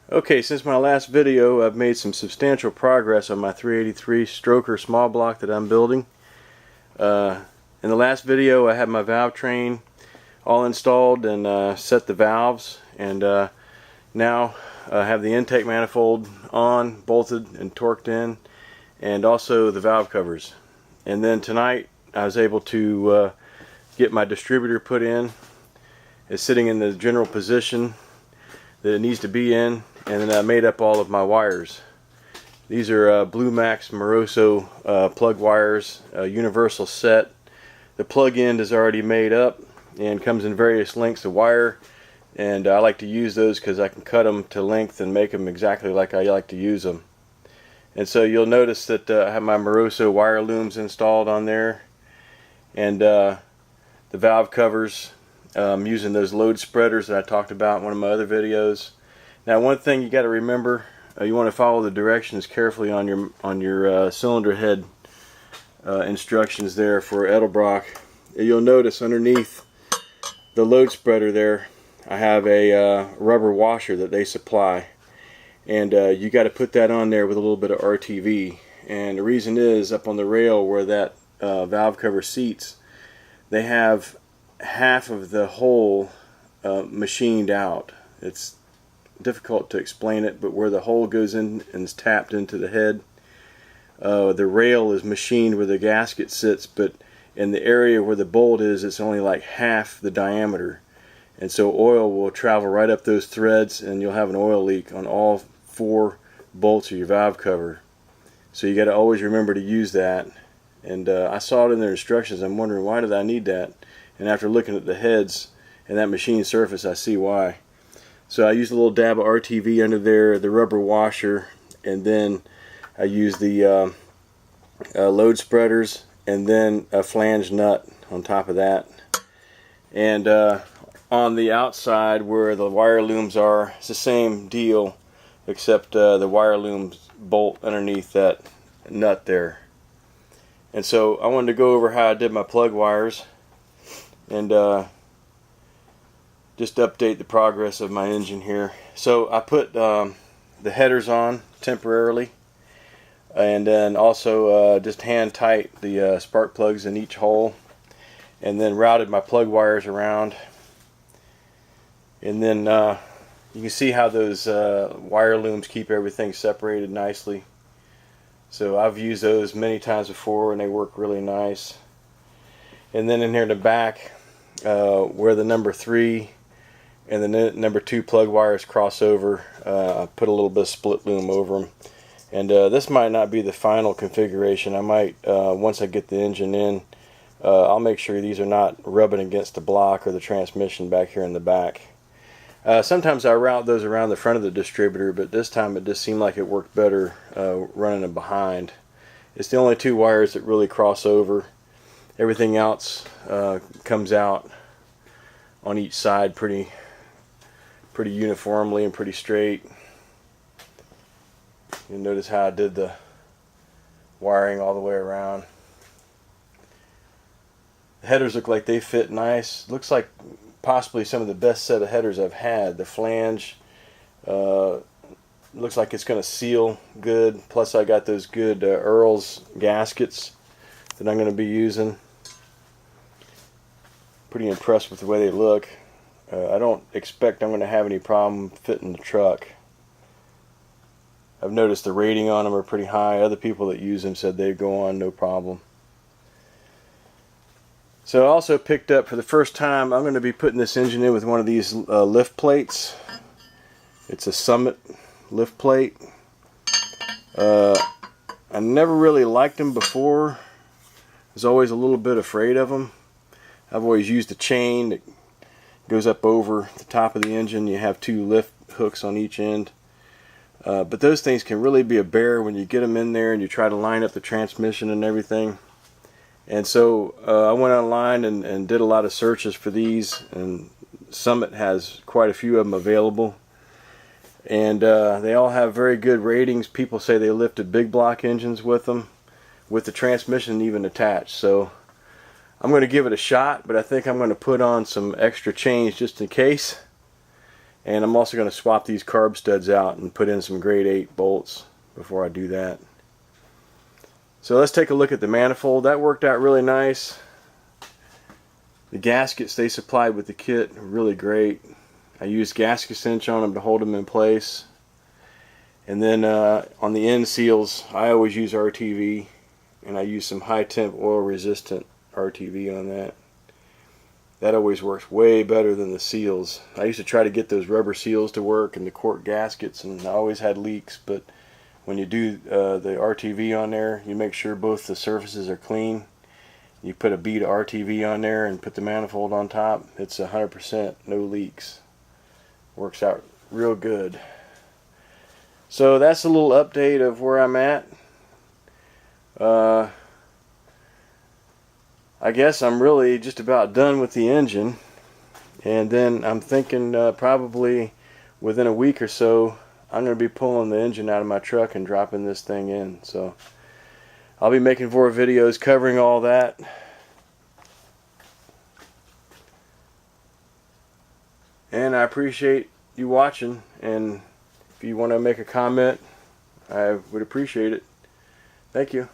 Okay, since my last video, I've made some substantial progress on my 383 stroker small block that I'm building. In the last video, I had my valve train all installed and set the valves, and now I have the intake manifold on, bolted and torqued in, and also the valve covers. And then tonight I was able to get my distributor put in. It's sitting in the general position that it needs to be in, and then I made up all of my wires. These are Blue Max Moroso plug wires, universal set. The plug end is already made up and comes in various lengths of wire, and I like to use those because I can cut them to length and make them exactly like I like to use them. And so you'll notice that I have my Moroso wire looms installed on there, and the valve covers. I'm using those load spreaders that I talked about in one of my other videos. Now, one thing you got to remember, you want to follow the directions carefully on your cylinder head instructions there for Edelbrock. You'll notice underneath the load spreader there, I have a rubber washer that they supply, and you got to put that on there with a little bit of RTV. And the reason is, up on the rail where that valve cover seats, they have half of the hole machined out. It's difficult to explain it, but where the hole goes in and is tapped into the head, the rail is machined where the gasket sits, but in the area where the bolt is, it's only like half the diameter, and so oil will travel right up those threads, and you'll have an oil leak on all 4 bolts of your valve cover. So you got to always remember to use that. And I saw it in their instructions. I'm wondering, why did I need that? And after looking at the heads and that machine surface, I see why. So I used a little dab of RTV under there, the rubber washer, and then I used the load spreaders, and then a flange nut on top of that. And on the outside where the wire looms are, it's the same deal, except the wire looms bolt underneath that nut there. And so I wanted to go over how I did my plug wires and just update the progress of my engine here. So I put the headers on temporarily, and then also just hand tight the spark plugs in each hole, and then routed my plug wires around. And then you can see how those wire looms keep everything separated nicely. So I've used those many times before, and they work really nice. And then in here in the back, where the number 3 and the number 2 plug wires cross over, I put a little bit of split loom over them. And this might not be the final configuration. I might, once I get the engine in, I'll make sure these are not rubbing against the block or the transmission back here in the back. Sometimes I route those around the front of the distributor, but this time it just seemed like it worked better running them behind. It's the only 2 wires that really cross over. Everything else comes out on each side pretty uniformly and pretty straight. You'll notice how I did the wiring all the way around. The headers look like they fit nice. Looks like possibly some of the best set of headers I've had. The flange looks like it's going to seal good. Plus I got those good Earl's gaskets that I'm going to be using. Pretty impressed with the way they look. I don't expect I'm going to have any problem fitting the truck. I've noticed the rating on them are pretty high. Other people that use them said they go on no problem. So I also picked up, for the first time, I'm going to be putting this engine in with one of these lift plates. It's a Summit lift plate. I never really liked them before. I was always a little bit afraid of them. I've always used a chain that goes up over the top of the engine. You have 2 lift hooks on each end. But those things can really be a bear when you get them in there and you try to line up the transmission and everything. And so I went online and did a lot of searches for these, and Summit has quite a few of them available. And they all have very good ratings. People say they lifted big block engines with them, with the transmission even attached. So I'm going to give it a shot, but I think I'm going to put on some extra chains just in case. And I'm also going to swap these carb studs out and put in some grade 8 bolts before I do that. So let's take a look at the manifold. That worked out really nice. The gaskets they supplied with the kit are really great. I used gasket cinch on them to hold them in place. And then on the end seals, I always use RTV, and I use some high temp oil resistant RTV on that. That always works way better than the seals. I used to try to get those rubber seals to work and the cork gaskets, and I always had leaks. But when you do the RTV on there, you make sure both the surfaces are clean. You put a bead of RTV on there and put the manifold on top. It's 100% no leaks. Works out real good. So that's a little update of where I'm at. I guess I'm really just about done with the engine, and then I'm thinking probably within a week or so I'm going to be pulling the engine out of my truck and dropping this thing in. So I'll be making more videos covering all that. And I appreciate you watching, and if you want to make a comment, I would appreciate it. Thank you.